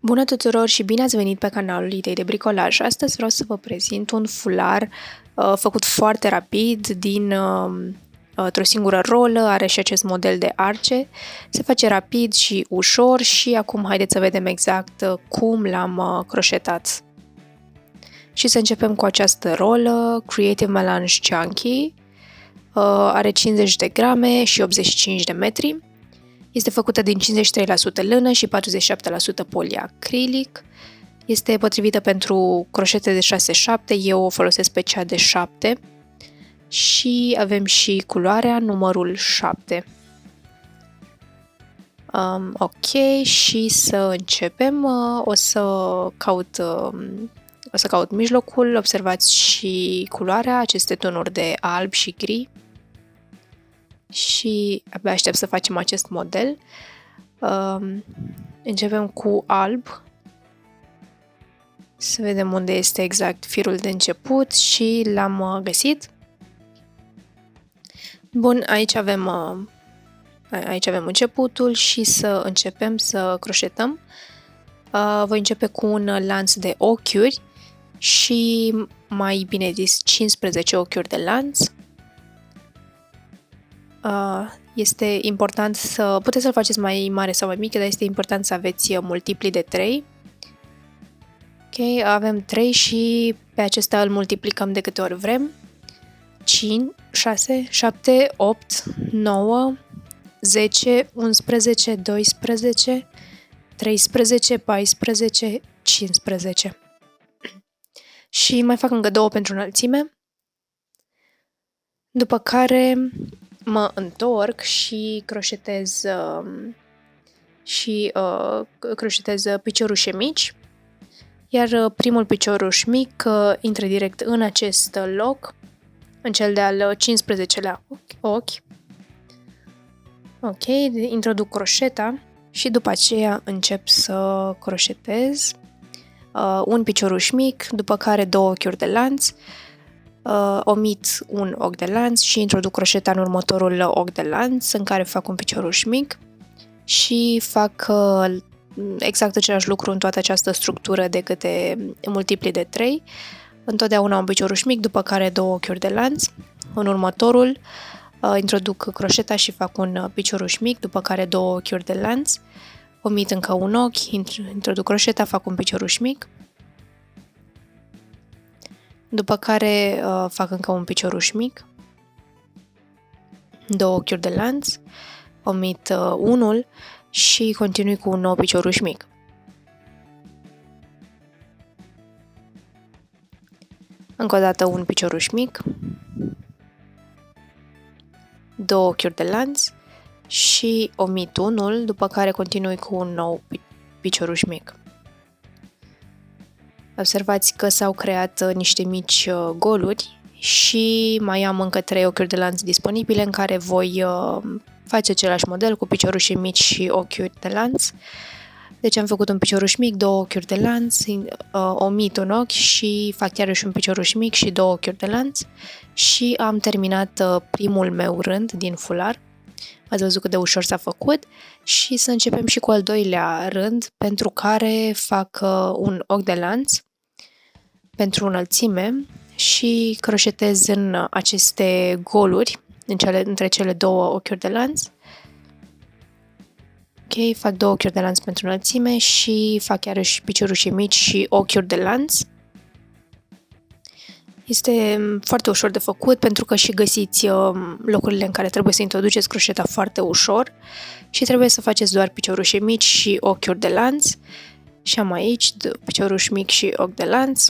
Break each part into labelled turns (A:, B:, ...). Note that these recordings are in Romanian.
A: Bună tuturor și bine ați venit pe canalul Idei de Bricolaj. Astăzi vreau să vă prezint un fular făcut foarte rapid într-o singură rolă, are și acest model de arce. Se face rapid și ușor și acum haideți să vedem exact cum l-am croșetat. Și să începem cu această rolă, Creative Melange Chunky. Are 50 de grame și 85 de metri. Este făcută din 53% lână și 47% poliacrilic. Este potrivită pentru croșete de 6-7, eu o folosesc pe cea de 7. Și avem și culoarea numărul 7. Ok, și să începem. O să caut mijlocul, observați și culoarea, aceste tonuri de alb și gri. Și abia aștept să facem acest model. Începem cu alb. Să vedem unde este exact firul de început și l-am găsit. Bun, aici avem începutul și să începem să croșetăm. Voi începe cu un lanț de ochiuri și mai bine zis 15 ochiuri de lanț. Este important să puteți să-l faceți mai mare sau mai mic, dar este important să aveți multipli de 3. Ok, avem 3 și pe acesta îl multiplicăm de câte ori vrem. 5, 6, 7, 8, 9, 10, 11, 12, 13, 14, 15. Și mai fac încă 2 pentru înălțime. După care mă întorc și croșetez piciorușe mici, iar primul picioruș mic intră direct în acest loc, în cel de-al 15-lea ochi. Ok, introduc croșeta și după aceea încep să croșetez un picioruș mic, după care 2 ochiuri de lanț. Omit un ochi de lanț și introduc croșeta în următorul ochi de lanț în care fac un picioruș mic și fac exact același lucru în toată această structură de câte multipli de 3. Întotdeauna un picioruș mic, după care 2 ochiuri de lanț. În următorul introduc croșeta și fac un picioruș mic, după care 2 ochiuri de lanț. Omit încă un ochi, introduc croșeta, fac un picioruș mic. După care fac încă un picioruș mic, 2 ochiuri de lanț, omit unul și continui cu un nou picioruș mic. Încă o dată un picioruș mic, 2 ochiuri de lanț și omit unul, după care continui cu un nou picioruș mic. Observați că s-au creat niște mici goluri și mai am încă 3 ochiuri de lanț disponibile în care voi face același model cu piciorușe mici și ochiuri de lanț. Deci am făcut un picioruș mic, 2 ochiuri de lanț, omit un ochi și fac iarăși un picioruș mic și 2 ochiuri de lanț și am terminat primul meu rând din fular. Ați văzut cât de ușor s-a făcut și să începem și cu al doilea rând, pentru care fac un ochi de lanț pentru înălțime și croșetez în aceste goluri între cele 2 ochiuri de lanț. Ok, fac 2 ochiuri de lanț pentru înălțime și fac iarăși piciorușe mici și ochiuri de lanț. Este foarte ușor de făcut pentru că și găsiți locurile în care trebuie să introduceți croșeta foarte ușor și trebuie să faceți doar piciorușe mici și ochiuri de lanț. Și am aici picioruș mic și ochi de lanț,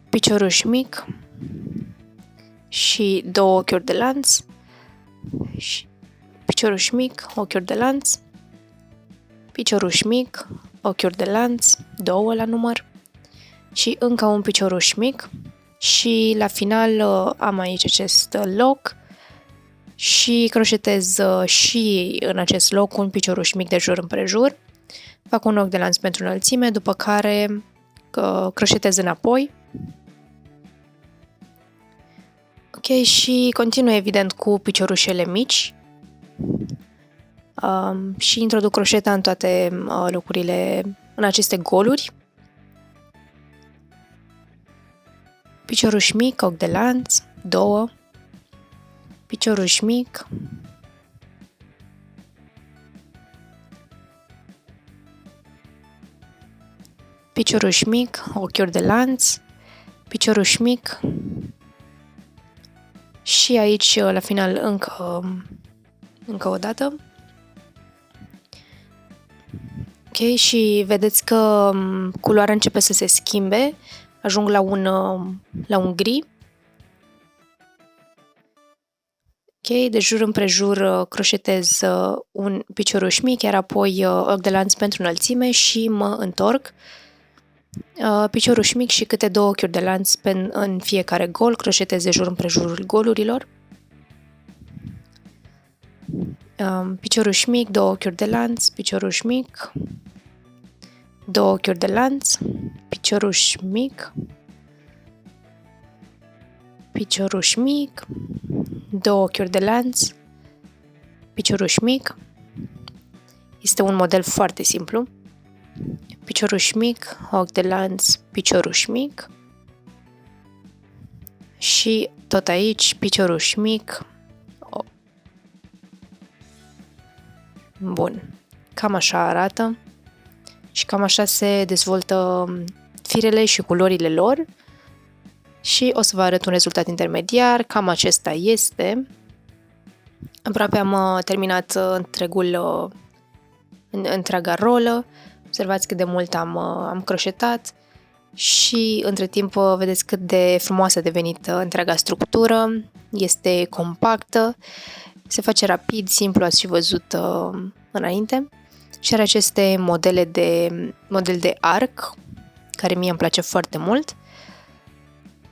A: picioruș mic și 2 ochiuri de lanț, și picioruș mic, ochiuri de lanț, picioruș mic, ochiuri de lanț, 2 la număr și încă un picioruș mic și la final am aici acest loc și croșetez și în acest loc un picioruș mic de jur împrejur. Fac un ochi de lanț pentru înălțime, după care croșetez înapoi. Ok, și continui evident cu piciorușele mici. Și introduc croșeta în toate locurile, în aceste goluri. Picioruș mic, ochi de lanț, 2, picioruș mic, picioruș mic, ochiuri de lanț, picioruș mic și aici la final încă o dată. Ok, și vedeți că culoarea începe să se schimbe, ajung la un gri. Ok, de jur împrejur croșetez un picioruș mic, iar apoi ochi de lanț pentru înălțime și mă întorc. Picioruș mic și câte 2 ochiuri de lanț în fiecare gol, croșetez de jur împrejurul golurilor. Picioruș mic, 2 ochiuri de lanț, picioruș mic, 2 ochiuri de lanț, picioruș mic, picioruș mic, 2 ochiuri de lanț, picioruș mic. Este un model foarte simplu. Picioruș mic, ochi de lanț, picioruș mic. Și tot aici, picioruș mic. Bun. Cam așa arată. Și cam așa se dezvoltă firele și culorile lor. Și o să vă arăt un rezultat intermediar. Cam acesta este. Aproape am terminat întreaga rolă. Observați cât de mult am croșetat și între timp vedeți cât de frumoasă a devenit întreaga structură. Este compactă, se face rapid, simplu, ați și văzut înainte. Și are aceste model de arc, care mie îmi place foarte mult.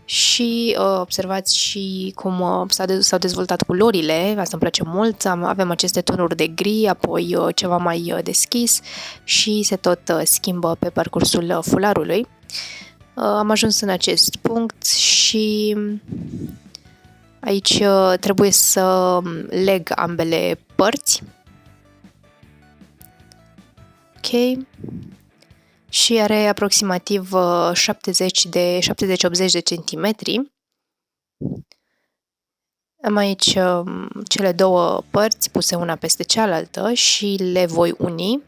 A: Și observați și cum s-au dezvoltat culorile, asta îmi place mult. Avem aceste tonuri de gri, apoi ceva mai deschis și se tot schimbă pe parcursul fularului. Am ajuns în acest punct și aici trebuie să leg ambele părți. Ok. Și are aproximativ 70-80 de centimetri. Am aici cele 2 părți puse una peste cealaltă și le voi uni.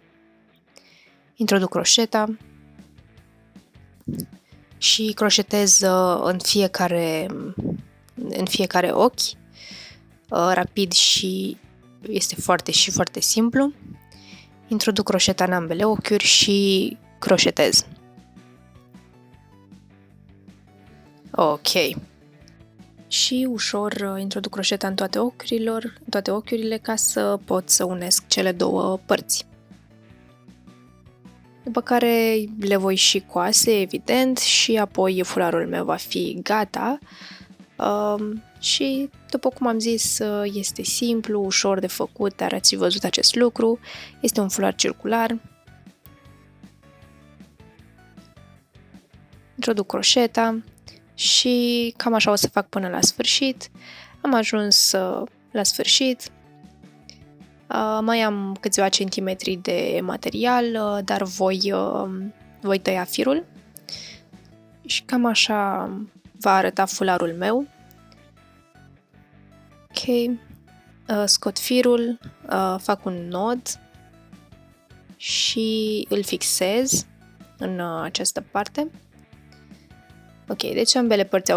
A: Introduc croșeta și croșetez în fiecare ochi, rapid și este foarte simplu. Introduc croșeta în ambele ochiuri și croșetez. Ok. Și ușor introduc croșeta în toate ochiurile ca să pot să unesc cele 2 părți. După care le voi și coase, evident, și apoi fularul meu va fi gata. Și, după cum am zis, este simplu, ușor de făcut, dar ați văzut acest lucru. Este un fular circular. Introduc croșeta și cam așa o să fac până la sfârșit. Am ajuns la sfârșit. Mai am câțiva centimetri de material, dar voi tăia firul. Și cam așa va arăta fularul meu. Ok. Scot firul, fac un nod și îl fixez în această parte. Ok, deci ambele părți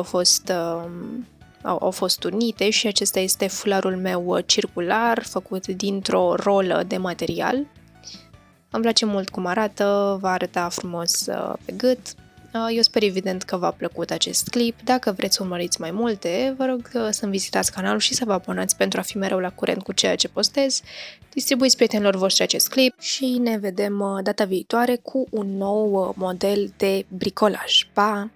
A: au fost unite și acesta este fularul meu circular, făcut dintr-o rolă de material. Îmi place mult cum arată, va arăta frumos pe gât. Eu sper evident că v-a plăcut acest clip. Dacă vreți să urmăriți mai multe, vă rog să-mi vizitați canalul și să vă abonați pentru a fi mereu la curent cu ceea ce postez. Distribuiți prietenilor voștri acest clip și ne vedem data viitoare cu un nou model de bricolaj. Pa!